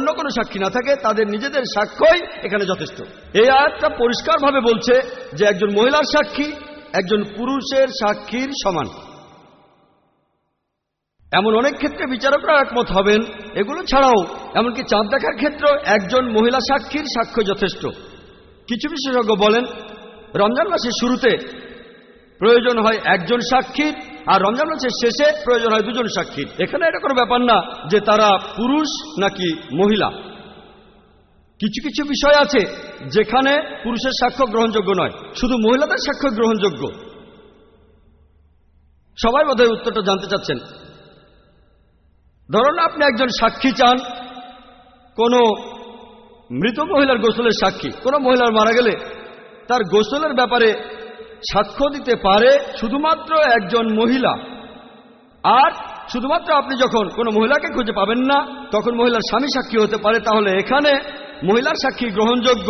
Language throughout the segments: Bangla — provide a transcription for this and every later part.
অন্য কোনো সাক্ষী না থাকে, তাদের নিজেদের সাক্ষ্যই এখানে যথেষ্ট। এই আয়াতটা পরিষ্কারভাবে বলছে যে একজন মহিলার সাক্ষী একজন পুরুষের সাক্ষীর সমান। এমন অনেক ক্ষেত্রে বিচারকরা একমত হবেন। এগুলো ছাড়াও এমনকি চাঁদ দেখার ক্ষেত্রেও একজন মহিলা সাক্ষীর সাক্ষ্য যথেষ্ট। কিছু বিশেষজ্ঞ বলেন রমজান মাসের শুরুতে প্রয়োজন হয় একজন সাক্ষীর, আর রমজান মাসের শেষে প্রয়োজন হয় দুজন সাক্ষীর। এখানে এটা কোনো ব্যাপার না যে তারা পুরুষ নাকি মহিলা। কিছু কিছু বিষয় আছে যেখানে পুরুষের সাক্ষ্য গ্রহণযোগ্য নয়, শুধু মহিলাদের সাক্ষ্য গ্রহণযোগ্য। সবাই বোধহয় উত্তরটা জানতে চাচ্ছেন। ধরুন আপনি একজন সাক্ষী চান কোনো মৃত মহিলার গোসলের সাক্ষী। কোনো মহিলার মারা গেলে তার গোসলের ব্যাপারে সাক্ষ্য দিতে পারে শুধুমাত্র একজন মহিলা। আর শুধুমাত্র আপনি যখন কোনো মহিলাকে খুঁজে পাবেন না তখন মহিলার স্বামী সাক্ষী হতে পারে। তাহলে এখানে মহিলার সাক্ষী গ্রহণযোগ্য।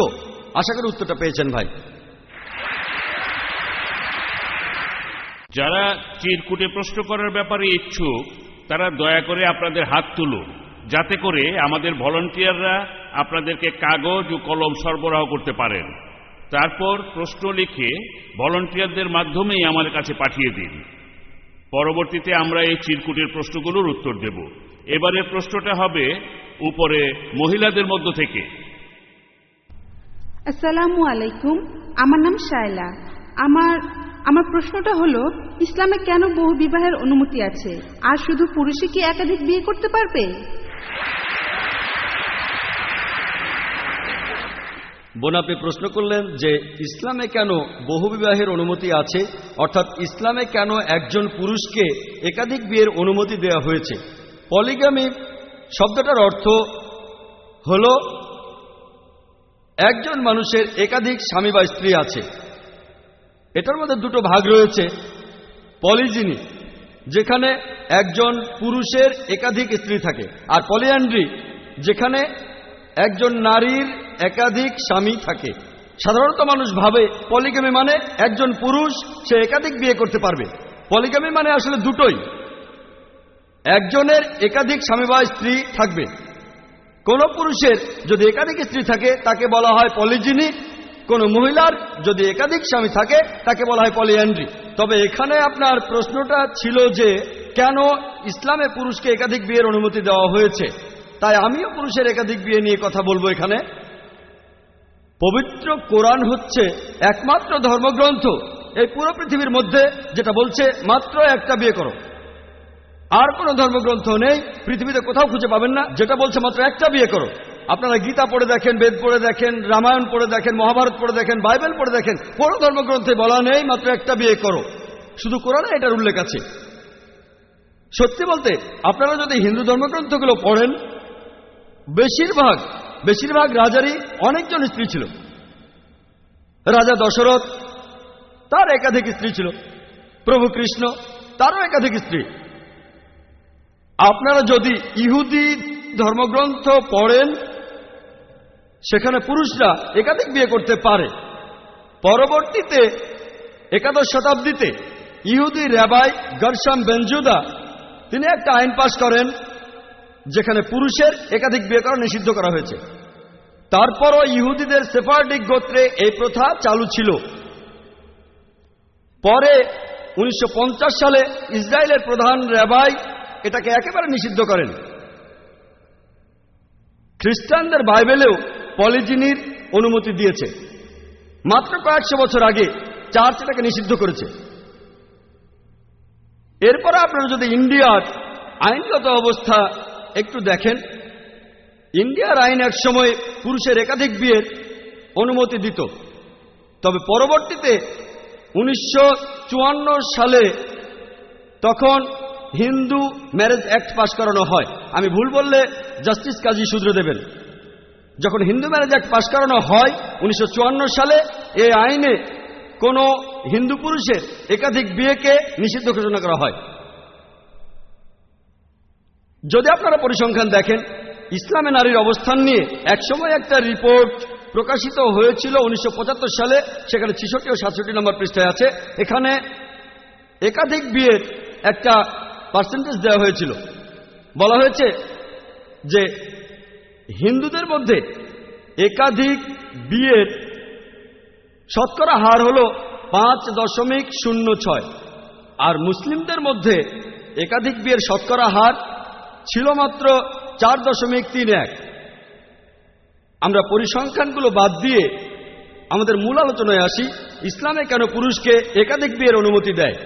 আশা করি উত্তরটা পেয়েছেন ভাই। যারা চিরকুটে প্রশ্ন করার ব্যাপারে ইচ্ছুক তারা দয়া করে আপনাদের হাত তুলুন, যাতে করে আমাদের ভলান্টিয়াররা আপনাদেরকে কাগজ ও কলম সরবরাহ করতে পারেন। তারপর প্রশ্ন লিখে ভলান্টিয়ারদের মাধ্যমেই আমাদের কাছে পাঠিয়ে দিন। পরবর্তীতে আমরা এই চিরকুটের প্রশ্নগুলোর উত্তর দেব। এবারের প্রশ্নটা হবে উপরে মহিলাদের মধ্য থেকে। আসসালামু আলাইকুম, আমার নাম শায়লা। আমার প্রশ্নটা হলো, ইসলামে কেন বহু বিবাহের অনুমতি আছে, আর শুধু পুরুষই কি একাধিক বিয়ে করতে পারবে? বোন, আপনি প্রশ্ন করলেন যে ইসলামে কেন বহু বিবাহের অনুমতি আছে, অর্থাৎ ইসলামে কেন একজন পুরুষকে একাধিক বিয়ের অনুমতি দেওয়া হয়েছে। পলিগামি শব্দটার অর্থ হল একজন মানুষের একাধিক স্বামী বা স্ত্রী আছে। এটার মধ্যে দুটো ভাগ রয়েছে। পলিজিনি, যেখানে একজন পুরুষের একাধিক স্ত্রী থাকে, আর পলিঅ্যান্ড্রি, যেখানে একজন নারীর একাধিক স্বামী থাকে। সাধারণত মানুষ ভাবে পলিগামি মানে একজন পুরুষ সে একাধিক বিয়ে করতে পারবে। পলিগামি মানে আসলে দুটোই, একজনের একাধিক স্বামী বা স্ত্রী থাকবে। কোন পুরুষের যদি একাধিক স্ত্রী থাকে তাকে বলা হয় পলিজিনি, কোন মহিলার যদি একাধিক স্বামী থাকে তাকে বলা হয় পলিঅ্যান্ড্রি। তবে এখানে আপনার প্রশ্নটা ছিল যে কেন ইসলামে পুরুষকে একাধিক বিয়ের অনুমতি দেওয়া হয়েছে, তাই আমিও পুরুষের একাধিক বিয়ে নিয়ে কথা বলবো এখানে। পবিত্র কোরআন হচ্ছে একমাত্র ধর্মগ্রন্থ এই পুরো পৃথিবীর মধ্যে যেটা বলছে মাত্র একটা বিয়ে করো। আর কোনো ধর্মগ্রন্থ নেই, পৃথিবীতে কোথাও খুঁজে পাবেন না যেটা বলছে মাত্র একটা বিয়ে করো। আপনারা গীতা পড়ে দেখেন, বেদ পড়ে দেখেন, রামায়ণ পড়ে দেখেন, মহাভারত পড়ে দেখেন, বাইবেল পড়ে দেখেন, কোনো ধর্মগ্রন্থে বলা নেই মাত্র একটা বিয়ে করো। শুধু কোরআনে এটার উল্লেখ আছে। সত্যি বলতে আপনারা যদি হিন্দু ধর্মগ্রন্থগুলো পড়েন, বেশিরভাগ রাজারই অনেকজন স্ত্রী ছিল। রাজা দশরথ, তার একাধিক স্ত্রী ছিল। প্রভু কৃষ্ণ, তারও একাধিক স্ত্রী। আপনারা যদি ইহুদি ধর্মগ্রন্থ পড়েন, সেখানে পুরুষরা একাধিক বিয়ে করতে পারে। পরবর্তীতে একাদশ শতাব্দীতে ইহুদি র্যাবাই গরশাম বেনজুদা তিনি একটা আইন পাশ করেন যেখানে পুরুষের একাধিক বিয়ে করা নিষিদ্ধ করা হয়েছে। তারপরও ইহুদিদের সেফারডিক গোত্রে এই প্রথা চালু ছিল। পরে 1950 সালে ইসরায়েলের প্রধান র্যাবাই এটাকে একেবারে নিষিদ্ধ করেন। খ্রিস্টানদের বাইবেলেও পলিজিনির অনুমতি দিয়েছে। মাত্র কয়েকশো বছর আগে চার্চ এটাকে নিষিদ্ধ করেছে। এরপরে আপনারা যদি ইন্ডিয়ার আইনগত অবস্থা একটু দেখেন, ইন্ডিয়ার আইন এক সময় পুরুষের একাধিক বিয়ের অনুমতি দিত। তবে পরবর্তীতে 1954 সালে তখন হিন্দু ম্যারেজ অ্যাক্ট পাশ করানো হয়। আমি ভুল বললে জাস্টিস কাজী শুধরে দেবেন। যখন হিন্দু ম্যারেজ অ্যাক্ট পাশ করানো হয় 1954 সালে, এই আইনে কোনো হিন্দু পুরুষের একাধিক বিয়েকে নিষিদ্ধ ঘোষণা করা হয়। যদি আপনারা পরিসংখ্যান দেখেন, ইসলামে নারীর অবস্থান নিয়ে একসময় একটা রিপোর্ট প্রকাশিত হয়েছিল 1975 সালে। সেখানে 66 ও 67 নম্বর পৃষ্ঠায় আছে। এখানে একাধিক বিয়ের একটা পার্সেন্টেজ দেওয়া হয়েছিল। বলা হয়েছে যে হিন্দুদের মধ্যে একাধিক বিয়ের শতকরা হার হল 5.06, আর মুসলিমদের মধ্যে একাধিক বিয়ের শতকরা হার ছিল মাত্র 4.31। আমরা পরিসংখ্যানগুলো বাদ দিয়ে আমাদের মূল আলোচনায় আসি। ইসলামে কেন পুরুষকে একাধিক বিয়ের অনুমতি দেয়?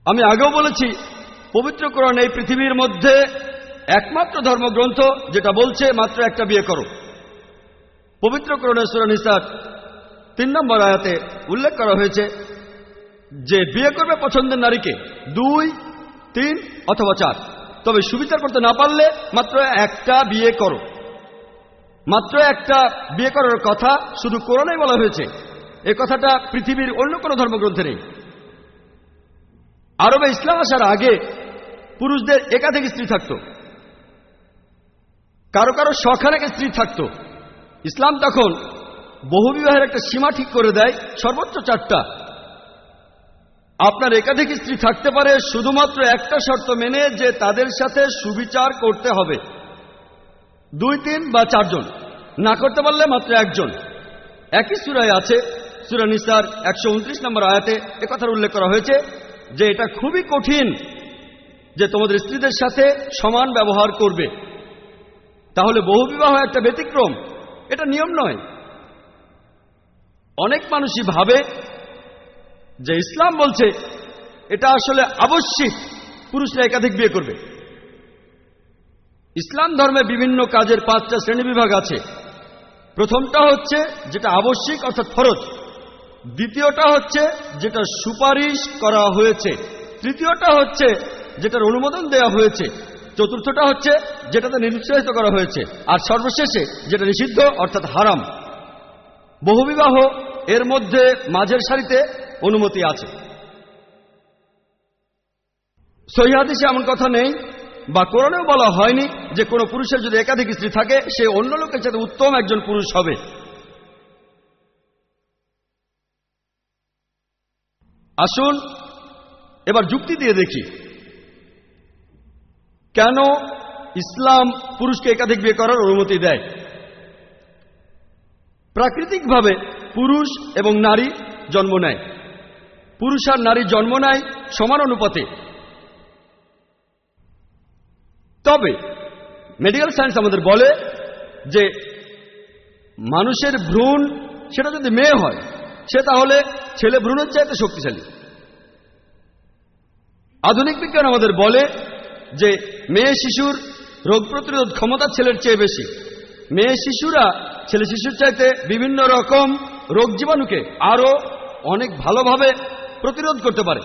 আমি আগেও বলেছি, পবিত্র কোরআন এই পৃথিবীর মধ্যে একমাত্র ধর্মগ্রন্থ যেটা বলছে মাত্র একটা বিয়ে করো। পবিত্র কোরআনের সূরা নিসার 3 নম্বর আয়াতে উল্লেখ করা হয়েছে যে বিয়ে করবে পছন্দের নারীকে 2, 3 অথবা 4, তবে সুবিচার করতে না পারলে মাত্র একটা বিয়ে করো। মাত্র একটা বিয়ে করার কথা শুধু কোরআনেই বলা হয়েছে। এই কথাটা পৃথিবীর অন্য কোনো ধর্মগ্রন্থে নেই। আরবে ইসলাম আসার আগে পুরুষদের একাধিক স্ত্রী থাকত, কারো কারো শখানেক স্ত্রী থাকত। ইসলাম তখন বহুবিবাহের একটা সীমা ঠিক করে দেয়, সর্বোচ্চ 4টা। আপনার একাধিক স্ত্রী থাকতে পারে শুধুমাত্র একটা শর্ত মেনে, যে তাদের সাথে সুবিচার করতে হবে। 2, 3 বা 4 জন, না করতে পারলে মাত্র 1 জন। একই সূরায় আছে, সূরা নিসার 129 নম্বর আয়াতে একথার উল্লেখ করা হয়েছে যে এটা খুবই কঠিন যে তোমাদের স্ত্রীদের সাথে সমান ব্যবহার করবে। তাহলে বহুবিবাহ একটা ব্যতিক্রম, এটা নিয়ম নয়। অনেক মানুষই ভাবে যে ইসলাম বলছে এটা আসলে আবশ্যিক, পুরুষরা একাধিক বিয়ে করবে। ইসলাম ধর্মে বিভিন্ন কাজের 5টা শ্রেণীবিভাগ আছে। প্রথমটা হচ্ছে যেটা আবশ্যিক অর্থাৎ ফরজ, দ্বিতীয়টা হচ্ছে যেটা সুপারিশ করা হয়েছে, তৃতীয়টা হচ্ছে যেটার অনুমোদন দেওয়া হয়েছে, চতুর্থটা হচ্ছে যেটাতে নিরুৎসাহিত করা হয়েছে, আর সর্বশেষে যেটা নিষিদ্ধ অর্থাৎ হারাম। বহুবিবাহ এর মধ্যে মাঝের সারিতে অনুমতি আছে। সহিহ হাদিসে এমন কথা নেই বা কোরআনেও বলা হয়নি যে কোনো পুরুষের যদি একাধিক স্ত্রী থাকে সে অন্য লোকের সাথে উত্তম একজন পুরুষ হবে। আসুন এবার যুক্তি দিয়ে দেখি কেন ইসলাম পুরুষকে একাধিক বিয়ে করার অনুমতি দেয়। প্রাকৃতিকভাবে পুরুষ এবং নারী জন্ম নেয়, পুরুষ আর নারী জন্ম নেয় সমান অনুপাতে। তবে মেডিকেল সায়েন্স আমাদের বলে যে মানুষের ভ্রূণ সেটা যদি মেয়ে হয় সে তাহলে ছেলে ভ্রূণের চাইতে শক্তিশালী। আধুনিক বিজ্ঞান আমাদের বলে যে মেয়ে শিশুর রোগ প্রতিরোধ ক্ষমতা ছেলের চেয়ে বেশি। মেয়ে শিশুরা ছেলে শিশুর চাইতে বিভিন্ন রকম রোগ জীবাণুকে আরো অনেক ভালোভাবে প্রতিরোধ করতে পারে।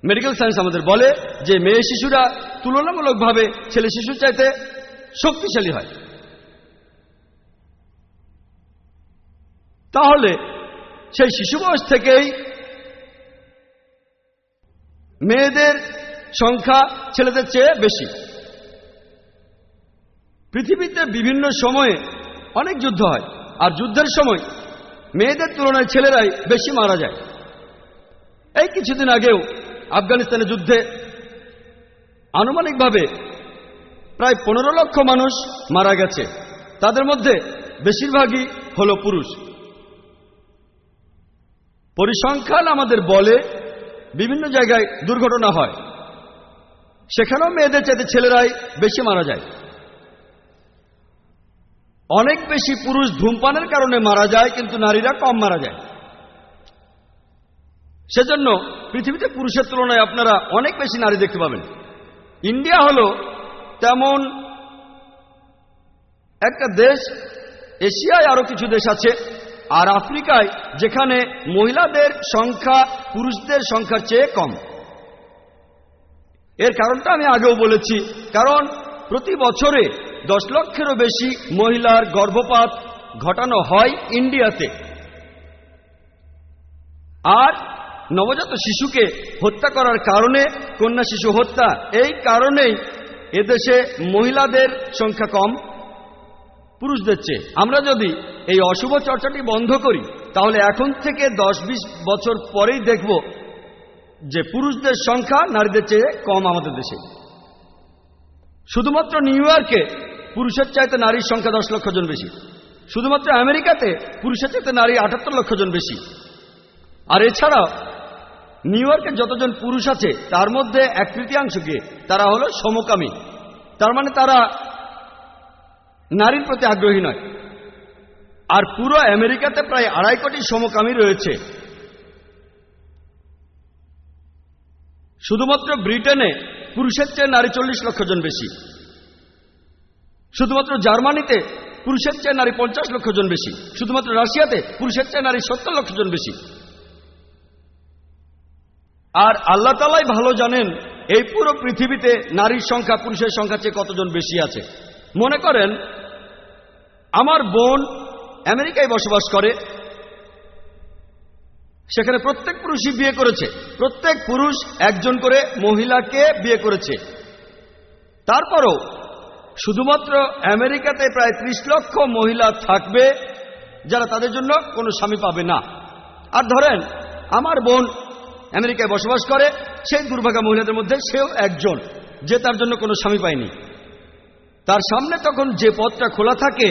মেডিকেল সায়েন্স আমাদের বলে যে মেয়ে শিশুরা তুলনামূলকভাবে ছেলে শিশুর চাইতে শক্তিশালী হয়। তাহলে সেই শিশু বয়স থেকেই মেয়েদের সংখ্যা ছেলেদের চেয়ে বেশি। পৃথিবীতে বিভিন্ন সময়ে অনেক যুদ্ধ হয়, আর যুদ্ধের সময় মেয়েদের তুলনায় ছেলেরাই বেশি মারা যায়। এই কিছুদিন আগেও আফগানিস্তানের যুদ্ধে আনুমানিকভাবে প্রায় 15 লক্ষ মানুষ মারা গেছে, তাদের মধ্যে বেশিরভাগই হল পুরুষ। পরিসংখ্যান আমাদের বলে বিভিন্ন জায়গায় দুর্ঘটনা হয়, সেখানেও মেয়েদের চাইতে ছেলেরাই বেশি মারা যায়। অনেক বেশি পুরুষ ধূমপানের কারণে মারা যায়, কিন্তু নারীরা কম মারা যায়। সেজন্য পৃথিবীতে পুরুষের তুলনায় আপনারা অনেক বেশি নারী দেখতে পাবেন। ইন্ডিয়া হলো তেমন একটা দেশ, এশিয়ায় আরো কিছু দেশ আছে, আর আফ্রিকায় যেখানে মহিলাদের সংখ্যা পুরুষদের সংখ্যার চেয়ে কম। এর কারণটা আমি আগেও বলেছি, কারণ প্রতি বছরে 10 লক্ষেরও বেশি মহিলার গর্ভপাত ঘটানো হয় ইন্ডিয়াতে। আর নবজাত শিশুকে হত্যা করার কারণে, কন্যা শিশু হত্যা, এই কারণেই এদেশে মহিলাদের সংখ্যা কম পুরুষদের চেয়ে। আমরা যদি এই অশুভ চর্চাটি বন্ধ করি তাহলে এখন থেকে 10-20 বছর পরেই দেখব যে পুরুষদের সংখ্যা নারীদের চেয়ে কম আমাদের দেশে। শুধুমাত্র নিউ ইয়র্কে পুরুষের চাইতে নারীর সংখ্যা 10 লক্ষ জন বেশি। শুধুমাত্র আমেরিকাতে পুরুষের চাইতে নারী 78 লক্ষ জন বেশি। আর এছাড়াও নিউ ইয়র্কে যতজন পুরুষ আছে তার মধ্যে 1/3 তারা হলো সমকামী। তার মানে তারা নারীর প্রতি আগ্রহী নয়। আর পুরো আমেরিকাতে প্রায় 2.5 কোটি সমকামী রয়েছে। শুধুমাত্র ব্রিটেনে পুরুষের চেয়ে নারী 40 লক্ষ জন বেশি। শুধুমাত্র জার্মানিতে পুরুষের চেয়ে নারী 50 লক্ষ জন বেশি। শুধুমাত্র রাশিয়াতে পুরুষের চেয়ে নারী 70 লক্ষ জন বেশি। আর আল্লাহ তাআলাই ভালো জানেন এই পুরো পৃথিবীতে নারীর সংখ্যা পুরুষের সংখ্যার চেয়ে কতজন বেশি আছে। মনে করেন আমার বোন আমেরিকায় বসবাস করে, সেখানে প্রত্যেক পুরুষই বিয়ে করেছে। প্রত্যেক পুরুষ একজন করে মহিলাকে বিয়ে করেছে। তারপরও শুধুমাত্র আমেরিকাতে প্রায় 30 লক্ষ মহিলা থাকবে যারা তাদের জন্য কোনো স্বামী পাবে না। আর ধরেন আমার বোন আমেরিকায় বসবাস করে, সেই দুর্ভাগা মহিলাদের মধ্যে সেও একজন যে তার জন্য কোনো স্বামী পায়নি। তার সামনে তখন যে পথটা খোলা থাকে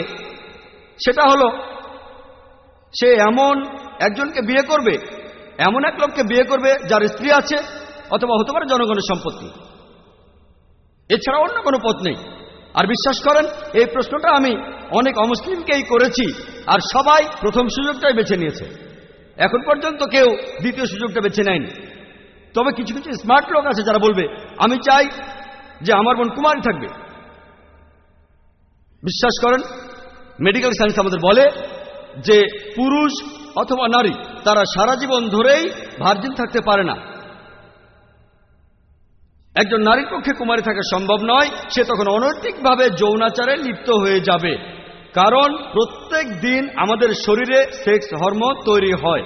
সেটা হলো সে এমন একজনকে বিয়ে করবে, এমন এক লোককে বিয়ে করবে যার স্ত্রী আছে অথবা হতে পারে জনগণের সম্পত্তি। এছাড়া অন্য কোনো পথ নেই। আর বিশ্বাস করেন এই প্রশ্নটা আমি অনেক অমুসলিমকেই করেছি, আর সবাই প্রথম সুযোগটাই বেছে নিয়েছে। এখন পর্যন্ত কেউ দ্বিতীয় সুযোগটা বেছে নেয়নি। তবে কিছু কিছু স্মার্ট লোক আছে যারা বলবে আমি চাই যে আমার বোন কুমারী থাকবে। বিশ্বাস করেন মেডিকেল সায়েন্স আমাদের বলে যে পুরুষ অথবা নারী তারা সারা জীবন ধরেই ভার্জিন থাকতে পারে না। একজন নারীর পক্ষে কুমারী থাকা সম্ভব নয়। সে তখন অনৈতিকভাবে যৌনাচারে লিপ্ত হয়ে যাবে। কারণ প্রত্যেক দিন আমাদের শরীরে সেক্স হরমোন তৈরি হয়।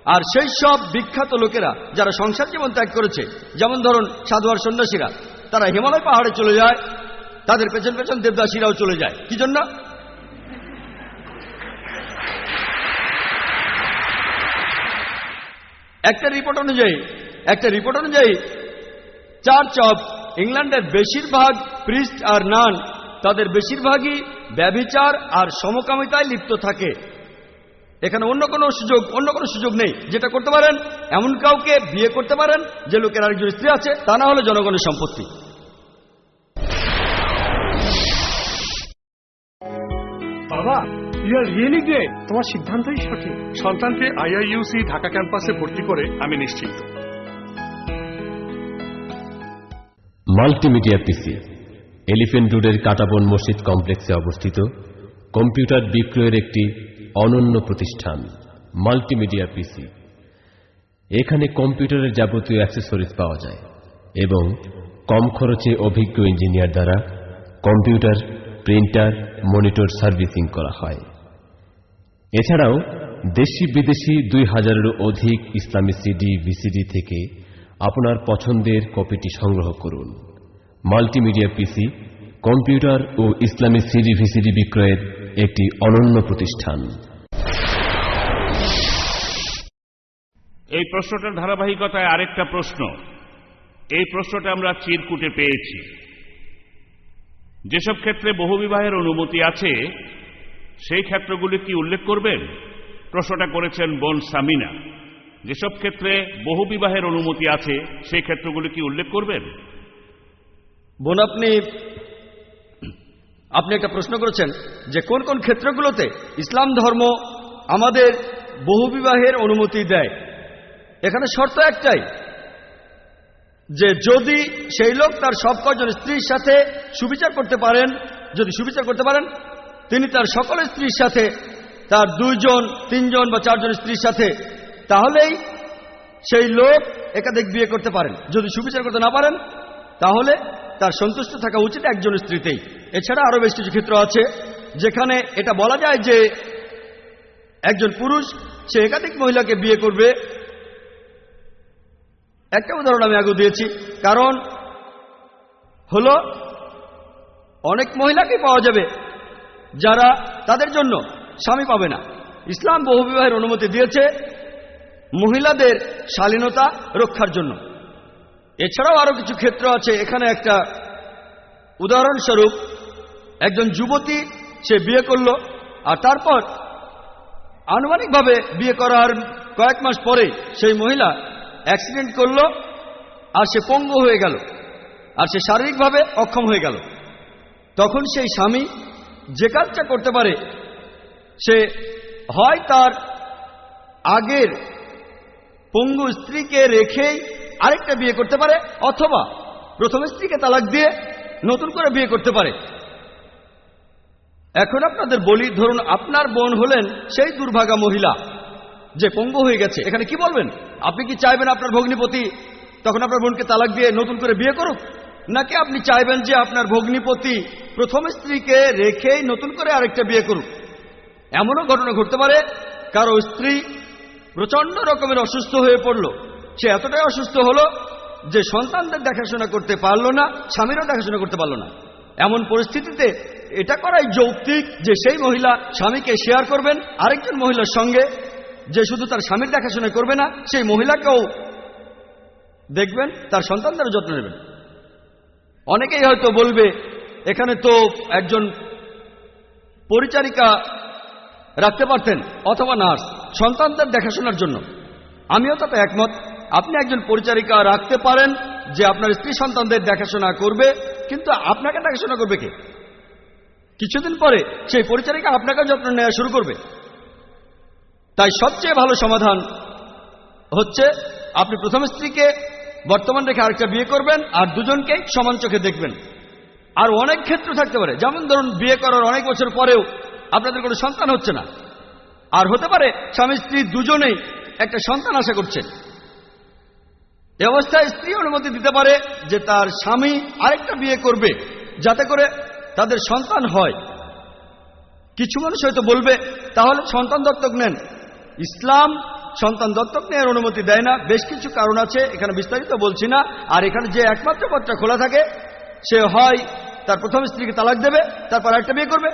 আর সেই সব বিখ্যাত লোকেরা যারা সংসার জীবন ত্যাগ করেছে, যেমন ধরুন সাধু আর সন্ন্যাসীরা, তারা হিমালয় পাহাড়ে চলে যায়, তাদের পেছন পেছন দেবদাসীরাও চলে যায়। কি জন্য? একটা রিপোর্ট অনুযায়ী চার্চ অফ ইংল্যান্ডের বেশিরভাগ প্রিস্ট আর নান তাদের বেশিরভাগই ব্যভিচার আর সমকামিতায় লিপ্ত থাকে। এখানে অন্য কোনো সুযোগ নেই যেটা করতে পারেন। এমন কাউকে বিয়ে করতে পারেন যে লোকের আরেকজন স্ত্রী আছে, তা না হলে জনগণের সম্পত্তি। বাবা, ইউ আর রিয়েলি গ্রেট। তোমার সিদ্ধান্তই সঠিক। সন্তানকে আইআইইউসি ঢাকা ক্যাম্পাসে ভর্তি করে আমি নিশ্চিত। মাল্টিমিডিয়া পিসি এলিফ্যান্ট রোডের কাটাবন মসজিদ কমপ্লেক্সে অবস্থিত কম্পিউটার বিক্রয়ের একটি অনন্য প্রতিষ্ঠান মাল্টিমিডিয়া পিসি। এখানে কম্পিউটারের যাবতীয় অ্যাক্সেসরিজ পাওয়া যায় এবং কম খরচে অভিজ্ঞ ইঞ্জিনিয়ার দ্বারা কম্পিউটার, প্রিন্টার, মনিটর সার্ভিসিং করা হয়। এছাড়াও দেশি বিদেশি 2000-এরও অধিক ইসলামী সিডি, ভিসিডি থেকে আপনার পছন্দের কপিটি সংগ্রহ করুন। মাল্টিমিডিয়া পিসি কম্পিউটার ও ইসলামী সিডি, ভিসিডি বিক্রয়ের একটি অনন্য প্রতিষ্ঠান। এই প্রশ্নটার ধারাবাহিকতায় আরেকটা প্রশ্ন। এই প্রশ্নটা আমরা চিরকুটে পেয়েছি। যেসব ক্ষেত্রে বহুবিবাহের অনুমতি আছে সেই ক্ষেত্রগুলি কি উল্লেখ করবেন? প্রশ্নটা করেছেন বোন সামিনা। যেসব ক্ষেত্রে বহুবিবাহের অনুমতি আছে সেই ক্ষেত্রগুলি কি উল্লেখ করবেন? বোন আপনি একটা প্রশ্ন করেছেন যে কোন কোন ক্ষেত্রগুলোতে ইসলাম ধর্ম আমাদের বহুবিবাহের অনুমতি দেয়। এখানে শর্ত একটাই, যে যদি সেই লোক তার সব কজন স্ত্রীর সাথে সুবিচার করতে পারেন, যদি সুবিচার করতে পারেন, তিনি তার সকল স্ত্রীর সাথে, তার 2 জন, 3 জন বা 4 জন স্ত্রীর সাথে, তাহলেই সেই লোক একাধিক বিয়ে করতে পারেন। যদি সুবিচার করতে না পারেন তাহলে তার সন্তুষ্ট থাকা উচিত একজন স্ত্রীতেই। এছাড়া আরো বেশ কিছু ক্ষেত্র আছে যেখানে এটা বলা যায় যে একজন পুরুষ সে একাধিক মহিলাকে বিয়ে করবে। একটা উদাহরণ আমি আগে দিয়েছি। কারণ হলো অনেক মহিলাকে পাওয়া যাবে যারা তাদের জন্য স্বামী পাবে না। ইসলাম বহুবিবাহের অনুমতি দিয়েছে মহিলাদের শালীনতা রক্ষার জন্য। এছাড়াও আরো কিছু ক্ষেত্র আছে। এখানে একটা উদাহরণস্বরূপ একজন যুবতী সে বিয়ে করল, আর তারপর আনুমানিকভাবে বিয়ে করার কয়েক মাস পরে সেই মহিলা অ্যাক্সিডেন্ট করল, আর সে পঙ্গু হয়ে গেল, আর সে শারীরিকভাবে অক্ষম হয়ে গেল। তখন সেই স্বামী যে কাজটা করতে পারে, সে হয় তার আগের পঙ্গু স্ত্রীকে রেখেই আরেকটা বিয়ে করতে পারে, অথবা প্রথম স্ত্রীকে তালাক দিয়ে নতুন করে বিয়ে করতে পারে। এখন আপনাদের বলি, ধরুন আপনার বোন হলেন সেই দুর্ভাগা মহিলা যে পঙ্গু হয়ে গেছে, এখানে কি বলবেন? আপনি কি চাইবেন আপনার ভগ্নিপতি তখন আপনার বোনকে তালাক দিয়ে নতুন করে বিয়ে করুক, নাকি আপনি চাইবেন যে আপনার ভগ্নিপতি প্রথম স্ত্রীকে রেখেই নতুন করে আরেকটা বিয়ে করুক? এমনও ঘটনা ঘটতে পারে কারো স্ত্রী প্রচন্ড রকমের অসুস্থ হয়ে পড়ল, সে এতটাই অসুস্থ হলো যে সন্তানদের দেখাশোনা করতে পারল না, স্বামীরও দেখাশোনা করতে পারল না। এমন পরিস্থিতিতে এটা করাই যৌক্তিক যে সেই মহিলা স্বামীকে শেয়ার করবেন আরেকজন মহিলার সঙ্গে, যে শুধু তার স্বামীর দেখাশোনা করবে না, সেই মহিলাকেও দেখবেন, তার সন্তানদের যত্ন নেবেন। অনেকেই হয়তো বলবে, এখানে তো একজন পরিচারিকা রাখতে পারতেন অথবা নার্স সন্তানদের দেখাশোনার জন্য। আমিও তাতে একমত। আপনি একজন পরিচারিকা রাখতে পারেন যে আপনার স্ত্রী সন্তানদের দেখাশোনা করবে, কিন্তু আপনাকে দেখাশোনা করবে কে? কিছুদিন পরে সেই পরিচারিকা আপনাকে যত্ন নেওয়া শুরু করবে। তাই সবচেয়ে ভালো সমাধান হচ্ছে আপনি প্রথম স্ত্রীকে বর্তমান রেখে আরেকটা বিয়ে করবেন, আর দুজনকেই সমান চোখে দেখবেন। আর অনেক ক্ষেত্র থাকতে পারে, যেমন ধরুন বিয়ে করার অনেক বছর পরেও আপনাদের কোনো সন্তান হচ্ছে না, আর হতে পারে স্বামী স্ত্রী দুজনেই একটা সন্তান আশা করছেন। এ অবস্থায় স্ত্রী অনুমতি দিতে পারে যে তার স্বামী আরেকটা বিয়ে করবে যাতে করে তাদের সন্তান হয়। কিছু মানুষ হয়তো বলবে, তাহলে সন্তান দত্তক নেন। ইসলাম সন্তান দত্তক নেওয়ার অনুমতি দেয় না। বেশ কিছু কারণ আছে, এখানে বিস্তারিত বলছি না। আর এখানে যে একমাত্র পথটা খোলা থাকে, সে হয় তার প্রথম স্ত্রীকে তালাক দেবে, তারপর আরেকটা বিয়ে করবে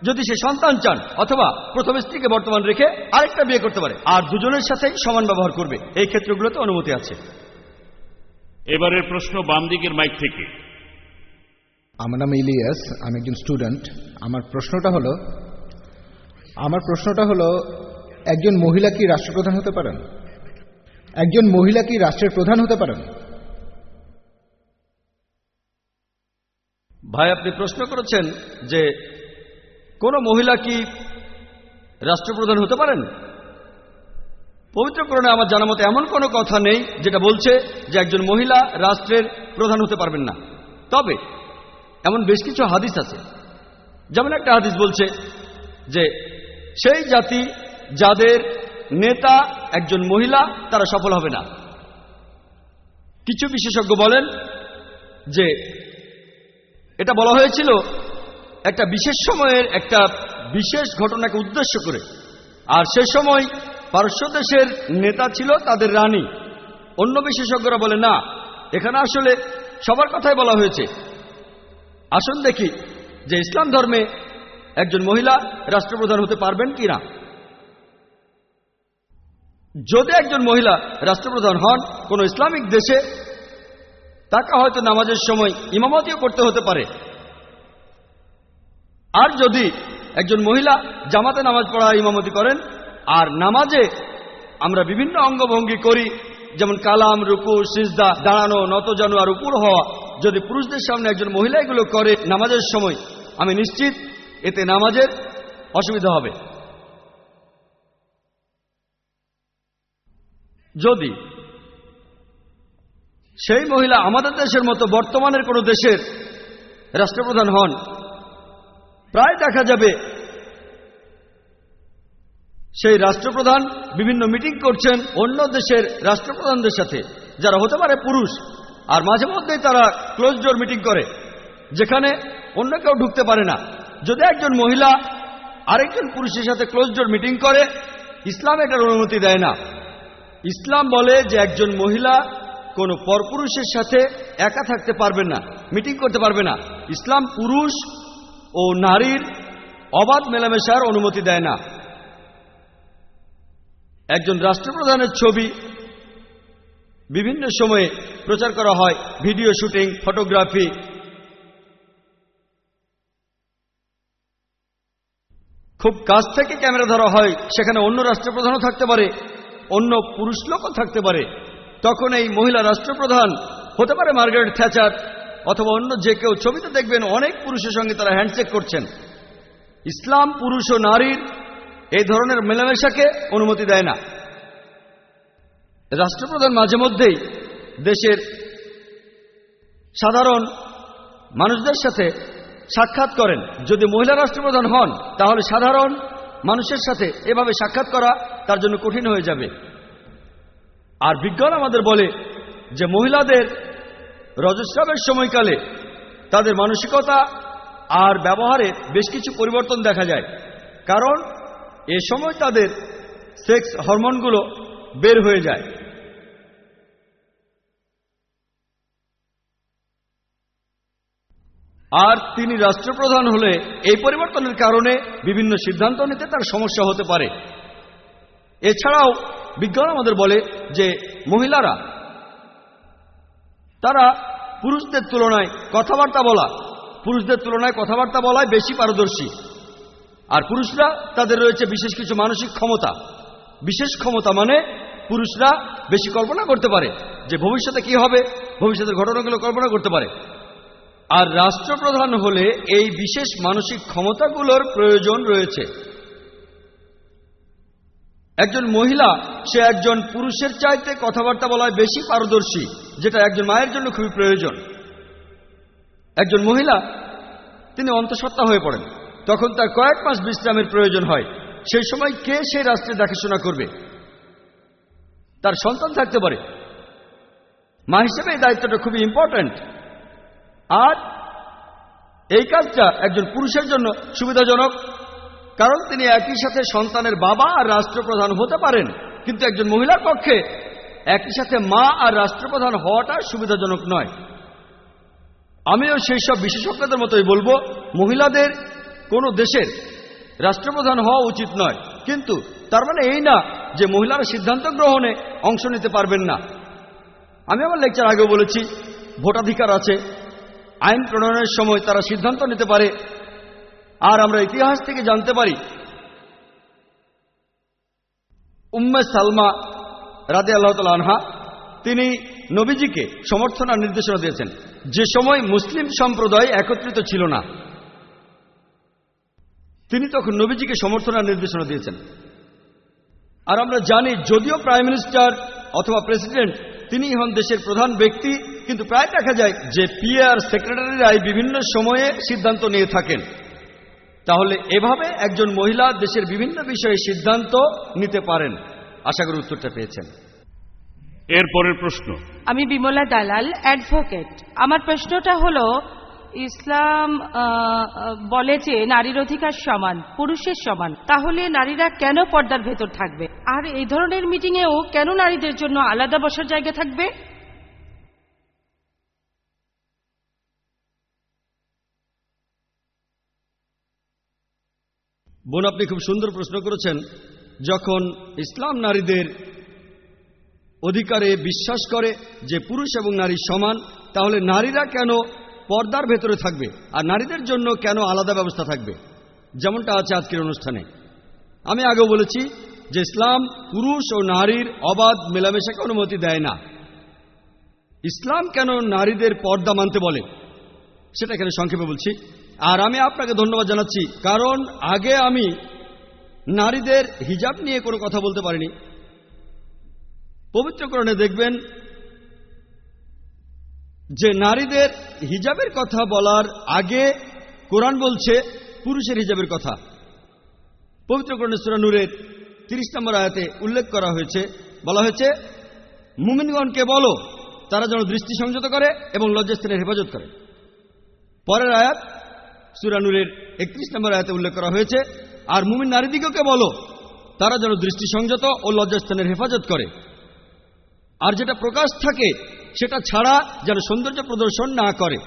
যদি সে সন্তান চান, অথবা প্রথম স্ত্রীকে বর্তমান রেখে আরেকটা বিয়ে করতে পারে, আর দুজনের সাথেই সমান ব্যবহার করবে। এই ক্ষেত্রগুলোতে অনুমতি আছে। এবারের প্রশ্ন বাম দিকের মাইক থেকে। আমার নাম ইলিয়াস, আমি একজন স্টুডেন্ট। আমার প্রশ্নটা হলো একজন মহিলা কি রাষ্ট্রপ্রধান হতে পারেন? একজন মহিলা কি রাষ্ট্রের প্রধান হতে পারেন? ভাই, আপনি প্রশ্ন করেছেন যে কোন মহিলা কি রাষ্ট্রপ্রধান হতে পারেন? পবিত্র কোরআনে আমার জানা মতে এমন কোনো কথা নেই যেটা বলছে যে একজন মহিলা রাষ্ট্রের প্রধান হতে পারবেন না। তবে এমন বেশ কিছু হাদিস আছে, যেমন একটা হাদিস বলছে যে সেই জাতি যাদের নেতা একজন মহিলা তারা সফল হবে না। কিছু বিশেষজ্ঞ বলেন যে এটা বলা হয়েছিল একটা বিশেষ সময়ের একটা বিশেষ ঘটনাকে উদ্দেশ্য করে, আর সে সময় পারস্য দেশের নেতা ছিল তাদের রানী। অন্য বিশেষজ্ঞরা বলে না, এখানে আসলে সবার কথাই বলা হয়েছে। আসুন দেখি যে ইসলাম ধর্মে একজন মহিলা রাষ্ট্রপ্রধান হতে পারবেন কিনা। যদি একজন মহিলা রাষ্ট্রপ্রধান হন কোন ইসলামিক দেশে, তাকে হয়তো নামাজের সময় ইমামতিও করতে হতে পারে। আর যদি একজন মহিলা জামাতে নামাজ পড়া ইমামতি করেন, আর নামাজে আমরা বিভিন্ন অঙ্গভঙ্গি করি, যেমন কালাম, রুকু, সিজদা, দাঁড়ানো, নতজানু আর উপর হওয়া, যদি পুরুষদের সামনে একজন মহিলা এগুলো করে নামাজের সময়, আমি নিশ্চিত এতে নামাজের অসুবিধা হবে। যদি সেই মহিলা আমাদের দেশের মতো বর্তমানের কোনো দেশের রাষ্ট্রপ্রধান হন, প্রায় দেখা যাবে সেই রাষ্ট্রপ্রধান বিভিন্ন মিটিং করছেন অন্য দেশের রাষ্ট্রপ্রধানদের সাথে, যারা হতে পারে পুরুষ, আর মাঝে মধ্যেই তারা ক্লোজ ডোর মিটিং করে, যেখানে অন্য কেউ ঢুকতে পারে না। যদি একজন মহিলা আরেকজন পুরুষের সাথে ক্লোজ ডোর মিটিং করে, ইসলাম এটার অনুমতি দেয় না। ইসলাম বলে যে একজন মহিলা কোনো পরপুরুষের সাথে একা থাকতে পারবেন না, মিটিং করতে পারবে না। ইসলাম পুরুষ ও নারীর অবাধ মেলামেশার অনুমতি দেয় না। একজন রাষ্ট্রপ্রধানের ছবি বিভিন্ন সময়ে প্রচার করা হয়, ভিডিও শুটিং, ফটোগ্রাফি, খুব কাছ থেকে ক্যামেরা ধরা হয়, সেখানে অন্য রাষ্ট্রপ্রধানও থাকতে পারে, অন্য পুরুষ লোকও থাকতে পারে, তখন এই মহিলা রাষ্ট্রপ্রধান হতে পারে মার্গারেট থ্যাচার অথবা অন্য যে কেউ। ছবিতে দেখবেন অনেক পুরুষের সঙ্গে তারা হ্যান্ডশেক করছেন। ইসলাম পুরুষ ও নারীর এই ধরনের মেলামেশাকে অনুমতি দেয় না। রাষ্ট্রপ্রধান মাঝে মধ্যেই দেশের সাধারণ মানুষদের সাথে সাক্ষাৎ করেন। যদি মহিলা রাষ্ট্রপ্রধান হন তাহলে সাধারণ মানুষের সাথে এভাবে সাক্ষাৎ করা তার জন্য কঠিন হয়ে যাবে। আর বিজ্ঞান আমাদের বলে যে মহিলাদের রজস্রাবের সময়কালে তাদের মানসিকতা আর ব্যবহারে বেশ কিছু পরিবর্তন দেখা যায়, কারণ এ সময় তাদের সেক্স হরমোনগুলো বের হয়ে যায়। আর তিনি রাষ্ট্রপ্রধান হলে এই পরিবর্তনের কারণে বিভিন্ন সিদ্ধান্ত নিতে তার সমস্যা হতে পারে। এছাড়াও বিজ্ঞান আমাদের বলে যে মহিলারা তারা পুরুষদের তুলনায় কথাবার্তা বলায় বেশি পারদর্শী। আর পুরুষরা তাদের রয়েছে বিশেষ কিছু মানসিক ক্ষমতা। বিশেষ ক্ষমতা মানে পুরুষরা বেশি কল্পনা করতে পারে যে ভবিষ্যতে কি হবে, ভবিষ্যতের ঘটনাগুলো কল্পনা করতে পারে। আর রাষ্ট্রপ্রধান হলে এই বিশেষ মানসিক ক্ষমতাগুলোর প্রয়োজন রয়েছে। একজন মহিলা সে একজন পুরুষের চাইতে কথাবার্তা বলায় বেশি পারদর্শী, যেটা একজন মায়ের জন্য খুবই প্রয়োজন। একজন মহিলা তিনি অন্তঃসত্ত্বা হয়ে পড়েন, তখন তার কয়েক মাস বিশ্রামের প্রয়োজন হয়। সেই সময় কে সেই রাষ্ট্রের দেখাশোনা করবে? তার সন্তান থাকতে পারে। মা হিসেবে এই দায়িত্বটা খুবই ইম্পর্ট্যান্ট। আর এই কাজটা একজন পুরুষের জন্য সুবিধাজনক, কারণ তিনি একই সাথে সন্তানের বাবা আর রাষ্ট্রপ্রধান হতে পারেন। কিন্তু একজন মহিলার পক্ষে একই সাথে মা আর রাষ্ট্রপ্রধান হওয়াটা সুবিধাজনক নয়। আমিও সেই সব বিশেষজ্ঞদের মতোই বলবো, মহিলাদের কোনো দেশের রাষ্ট্রপ্রধান হওয়া উচিত নয়। কিন্তু তার মানে এই না যে মহিলারা সিদ্ধান্ত গ্রহণে অংশ নিতে পারবেন না। আমি আমার লেকচার আগেও বলেছি, ভোটাধিকার আছে, আইন প্রণয়নের সময় তারা সিদ্ধান্ত নিতে পারে। আর আমরা ইতিহাস থেকে জানতে পারি উম্মে সালমা রাদিয়াল্লাহু তাআলা আনহা তিনি নবীজিকে সমর্থন আর নির্দেশনা দিয়েছেন যে সময় মুসলিম সম্প্রদায় একত্রিত ছিল না। তিনি তখন নবীজিকে সমর্থন আর নির্দেশনা দিয়েছেন। আর আমরা জানি যদিও প্রাইম মিনিস্টার অথবা প্রেসিডেন্ট তিনি হন দেশের প্রধান ব্যক্তি, কিন্তু প্রায় দেখা যায় যে পিএ আর সেক্রেটারিরাই বিভিন্ন সময়ে সিদ্ধান্ত নিয়ে থাকেন। তাহলে এভাবে একজন মহিলা দেশের বিভিন্ন বিষয়ে সিদ্ধান্ত নিতে পারেন। আশা করি উত্তরটা পেয়েছেন। এরপরের প্রশ্ন। আমি বিমলা দালাল, অ্যাডভোকেট। আমার প্রশ্নটা হলো, ইসলাম বলে যে নারীর অধিকার সমান, পুরুষের সমান, তাহলে নারীরা কেন পর্দার ভেতর থাকবে? আর এই ধরনের মিটিংয়েও কেন নারীদের জন্য আলাদা বসার জায়গা থাকবে? বোন, আপনি খুব সুন্দর প্রশ্ন করেছেন। যখন ইসলাম নারীদের অধিকারে বিশ্বাস করে যে পুরুষ এবং নারী সমান, তাহলে নারীরা কেন পর্দার ভেতরে থাকবে আর নারীদের জন্য কেন আলাদা ব্যবস্থা থাকবে, যেমনটা আছে আজকের অনুষ্ঠানে। আমি আগেও বলেছি যে ইসলাম পুরুষ ও নারীর অবাধ মেলামেশাকে অনুমতি দেয় না। ইসলাম কেন নারীদের পর্দা মানতে বলে সেটা এখানে সংক্ষেপে বলছি। আর আমি আপনাকে ধন্যবাদ জানাচ্ছি, কারণ আগে আমি নারীদের হিজাব নিয়ে কোনো কথা বলতে পারিনি। পবিত্র কোরআনে দেখবেন যে নারীদের হিজাবের কথা বলার আগে কোরআন বলছে পুরুষের হিজাবের কথা। পবিত্র কোরআনে সূরা নূরের 30 নম্বর আয়াতে উল্লেখ করা হয়েছে, বলা হয়েছে মুমিনগণকে বলো তারা যেন দৃষ্টি সংযত করে এবং লজ্জাস্থানের হেফাজত করে। পরের আয়াত সূরা নূরের 31 নম্বর আয়াতে উল্লেখ করা হয়েছে আর মুমিন নারীদিগকে বলো তারা যেন দৃষ্টি সংযত ও লজ্জাস্থানের হেফাজত করে। আর যেটা প্রকাশ থাকে সেটা ছাড়া যেন সৌন্দর্য প্রদর্শন না করে।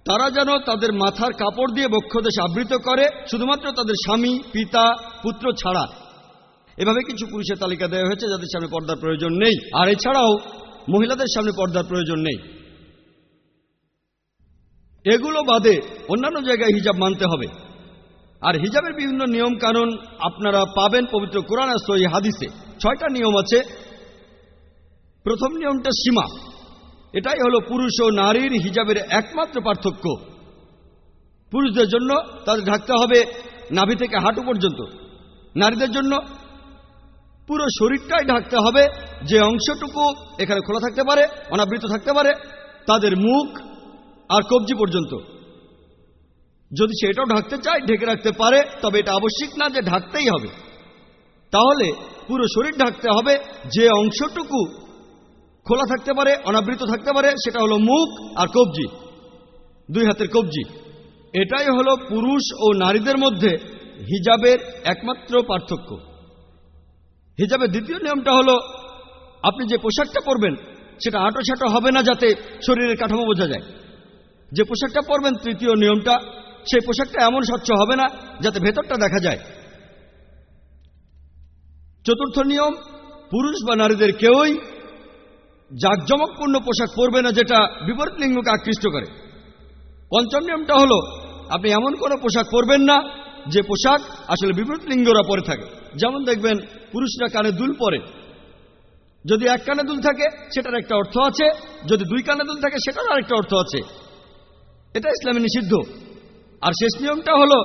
তারা যেন তাদের মাথার কাপড় দিয়ে বক্ষদেশ আবৃত করে, শুধুমাত্র তাদের স্বামী, পিতা, পুত্র ছাড়া। এভাবে কিছু পুরুষের তালিকা দেওয়া হয়েছে যাদের সামনে পর্দার প্রয়োজন নেই। আর এছাড়াও মহিলাদের সামনে পর্দার প্রয়োজন নেই। এগুলো বাদে অন্যান্য জায়গায় হিজাব মানতে হবে। আর হিজাবের বিভিন্ন নিয়ম কানুন আপনারা পাবেন পবিত্র কোরআন আর সহিহ হাদিসে। 6টা নিয়ম আছে। প্রথম নিয়মটা সীমা। এটাই হলো পুরুষ ও নারীর হিজাবের একমাত্র পার্থক্য। পুরুষদের জন্য তাদের ঢাকতে হবে নাভি থেকে হাঁটু পর্যন্ত, নারীদের জন্য পুরো শরীরটাই ঢাকতে হবে। যে অংশটুকু এখানে খোলা থাকতে পারে, অনাবৃত থাকতে পারে, তাদের মুখ আর কবজি পর্যন্ত। যদি সে এটাও ঢাকতে চায় ঢেকে রাখতে পারে, তবে এটা আবশ্যিক না যে ঢাকতেই হবে। তাহলে পুরো শরীর ঢাকতে হবে। যে অংশটুকু খোলা থাকতে পারে, অনাবৃত থাকতে পারে, সেটা হলো মুখ আর কবজি, 2 হাতের কবজি। এটাই হলো পুরুষ ও নারীদের মধ্যে হিজাবের একমাত্র পার্থক্য। হিজাবের দ্বিতীয় নিয়মটা হলো আপনি যে পোশাকটা পরবেন সেটা আঁটো হবে না, যাতে শরীরের কাঠামো বোঝা যায়। যে পোশাকটা পরবেন, তৃতীয় নিয়মটা, সেই পোশাকটা এমন স্বচ্ছ হবে না যাতে ভেতরটা দেখা যায়। চতুর্থ নিয়ম, পুরুষ বা নারীদের কেউই জাঁকজমকপূর্ণ পোশাক পরবে না যেটা বিপরীত লিঙ্গকে আকৃষ্ট করে। পঞ্চম নিয়মটা হলো আপনি এমন কোনো পোশাক পরবেন না যে পোশাক আসলে বিপরীত লিঙ্গরা পরে থাকে। যেমন দেখবেন পুরুষরা কানে দুল পরে। যদি এক কানে দুল থাকে সেটার একটা অর্থ আছে, যদি 2 কানে দুল থাকে সেটার আরেকটা অর্থ আছে। এটা ইসলামে নিষিদ্ধ। আর শেষ নিয়মটা হলো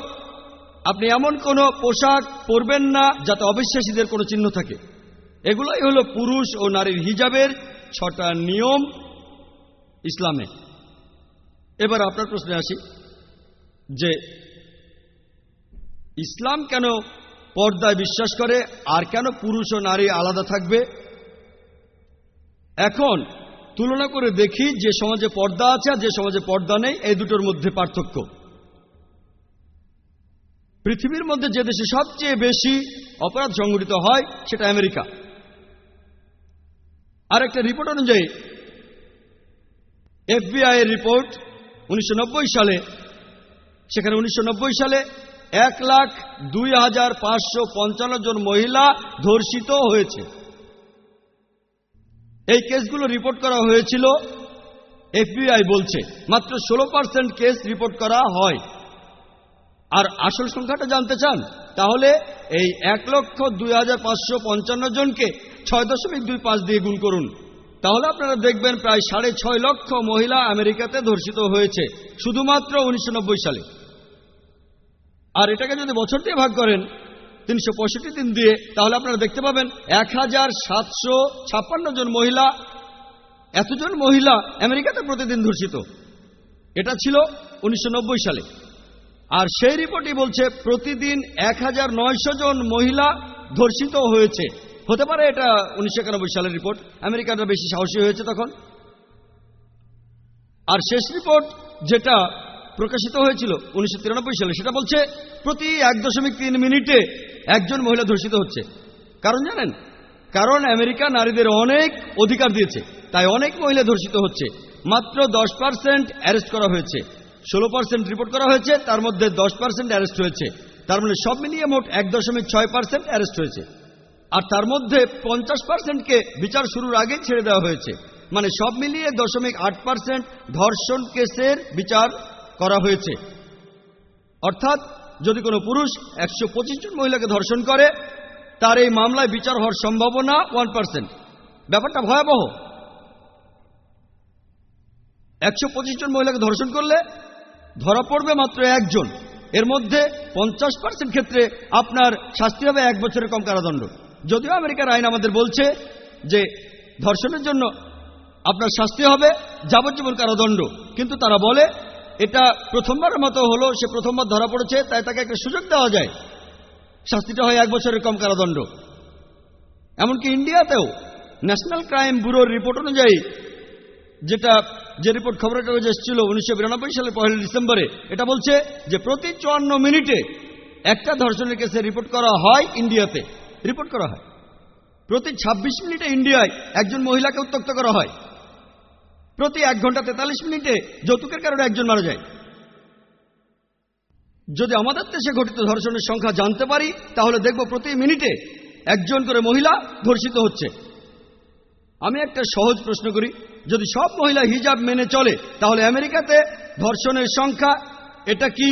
আপনি এমন কোনো পোশাক পরবেন না যাতে অবিশ্বাসীদের কোনো চিহ্ন থাকে। এগুলোই হলো পুরুষ ও নারীর হিজাবের 6টা নিয়ম ইসলামে। এবার আপনার প্রশ্নে আসি যে ইসলাম কেন পর্দায় বিশ্বাস করে আর কেন পুরুষ ও নারী আলাদা থাকবে। এখন তুলনা করে দেখি যে সমাজে পর্দা আছে আর যে সমাজে পর্দা নেই, এই দুটোর মধ্যে পার্থক্য। পৃথিবীর মধ্যে যে দেশে সবচেয়ে বেশি অপরাধ সংঘটিত হয় সেটা আমেরিকা। আর একটা রিপোর্ট অনুযায়ী, FBI এর রিপোর্ট 1990 সালে, সেখানে 1990 সালে 1,02,555 জন মহিলা ধর্ষিত হয়েছে। এই কেসগুলো রিপোর্ট করা হয়েছিল, FBI বলছে মাত্র 16% কেস রিপোর্ট করা হয়। আর আসল সংখ্যাটা জানতে চান, তাহলে এই 1,02,555 জনকে 6.25 দিয়ে গুণ করুন, তাহলে আপনারা দেখবেন প্রায় 6.5 লক্ষ মহিলা আমেরিকাতে ধর্ষিত হয়েছে শুধুমাত্র 1990 সালে। আর এটাকে যদি বছর দিয়ে ভাগ করেন 365 দিন দিয়ে, তাহলে আপনারা দেখতে পাবেন 1,756 জন মহিলা, এতজন মহিলা আমেরিকাতে প্রতিদিন ধর্ষিত। এটা ছিল 1990 সালে। আর সেই রিপোর্টই বলছে প্রতিদিন 1,900 জন মহিলা ধর্ষিত হয়েছে। হতে পারে এটা 1991 সালের রিপোর্ট, আমেরিকানরা বেশি সাহসী হয়েছে তখন। আর শেষ রিপোর্ট যেটা প্রকাশিত হয়েছিল 1993 সালে, সেটা বলছে প্রতি 1.3 মিনিটে একজন মহিলা ধর্ষিত হচ্ছে। কারণ জানেন? কারণ আমেরিকা নারীদের অনেক অধিকার দিয়েছে, তাই অনেক মহিলা ধর্ষিত হচ্ছে। মাত্র 10% অ্যারেস্ট করা হয়েছে, 16% রিপোর্ট করা হয়েছে, তার মধ্যে 10% অ্যারেস্ট হয়েছে। তার মানে সব মিলিয়ে মোট 1.6% অ্যারেস্ট হয়েছে। আর তার মধ্যে 50%কে বিচার শুরুর আগে ছেড়ে দেওয়া হয়েছে। মানে সব মিলিয়ে 0.8% ধর্ষণ কেসের বিচার করা হয়েছে। অর্থাৎ যদি কোনো পুরুষ 125 জন মহিলাকে ধর্ষণ করে, তার এই মামলায় বিচার হওয়ার সম্ভাবনা 1%। ব্যাপারটা ভয়াবহ। 125 জন মহিলাকে ধর্ষণ করলে ধরা পড়বে মাত্র 1 জন। এর মধ্যে 50% ক্ষেত্রে আপনার শাস্তি হবে 1 বছরের কম কারাদণ্ড। যদিও আমেরিকার আইন আমাদের বলছে যে ধর্ষণের জন্য আপনার শাস্তি হবে যাবজ্জীবন কারাদণ্ড, কিন্তু তারা বলে এটা প্রথমবারের মতো হলো, সে প্রথমবার ধরা পড়েছে, তাই তাকে একটা সুযোগ দেওয়া যায়, শাস্তিটা হয় 1 বছরের কম কারাদণ্ড। এমনকি ইন্ডিয়াতেও ন্যাশনাল ক্রাইম ব্যুরোর রিপোর্ট অনুযায়ী, যে রিপোর্ট খবরের কাগজে এসেছিল 1992 সালের 1 ডিসেম্বরে, এটা বলছে যে প্রতি 54 মিনিটে একটা ধর্ষণের কেসে রিপোর্ট করা হয় ইন্ডিয়াতে। রিপোর্ট করা হয় প্রতি 26 মিনিটে ইন্ডিয়ায় একজন মহিলাকে উত্ত্যক্ত করা হয়। প্রতি 1 ঘন্টা 43 মিনিটে যৌতুকের কারণে একজন মারা যায়। যদি আমাদের দেশে ঘটিত ধর্ষণের সংখ্যা জানতে পারি, তাহলে দেখব প্রতি মিনিটে একজন করে মহিলা ধর্ষিত হচ্ছে। আমি একটা সহজ প্রশ্ন করি, যদি সব মহিলা হিজাব মেনে চলে, তাহলে আমেরিকাতে ধর্ষণের সংখ্যা এটা কি